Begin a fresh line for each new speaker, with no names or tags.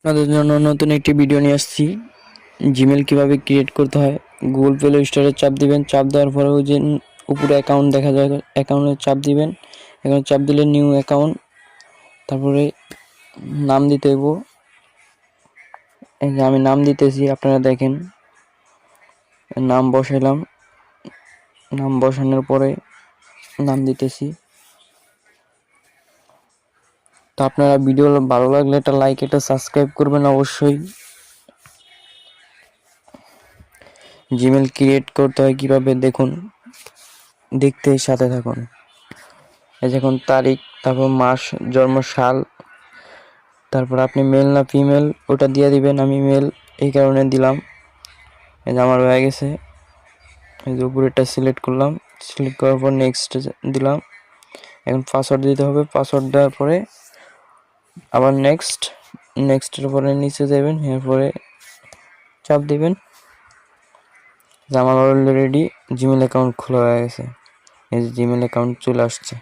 আপনাদের জন্য নতুন একটি ভিডিও নিয়ে আসছি। জিমেল কিভাবে ক্রিয়েট করতে হয়। গুগল প্লে স্টোরে চাপ দিবেন, চাপ দেওয়ার পরে ওই যে উপরে অ্যাকাউন্ট দেখা যায়, অ্যাকাউন্টে চাপ দিবেন। এখানে চাপ দিলে নিউ অ্যাকাউন্ট, তারপরে নাম দিতে হইব। এই যে আমি নাম দিতেছি, আপনারা দেখেন। নাম বসাইলাম, নাম বসানোর পরে নাম দিতেছি। তো আপনারা ভিডিও ভালো লাগলে একটা লাইক, একটা সাবস্ক্রাইব করবেন অবশ্যই। জিমেল ক্রিয়েট করতে হয় কিভাবে দেখুন, দেখতে সাথে থাকুন। এই দেখুন তারিখ, তারপর মাস, জন্ম সাল, তারপর আপনি মেল না ফিমেল ওটা দিয়ে দিবেন। আমি মেল এই কারণে দিলাম। এই যে আমার হয়ে গেছে। এই যে উপরেটা সিলেক্ট করলাম, সিলেক্ট করার পর নেক্সট দিলাম। এখন পাসওয়ার্ড দিতে হবে। পাসওয়ার্ড দেওয়ার পরে আবার নেক্সটের পরে নিচে যাবেন, এরপরে চাপ দিবেন। যে আমার অলরেডি জিমেল অ্যাকাউন্ট খোলা হয়ে গেছে। এই যে জিমেল অ্যাকাউন্ট চলে আসছে।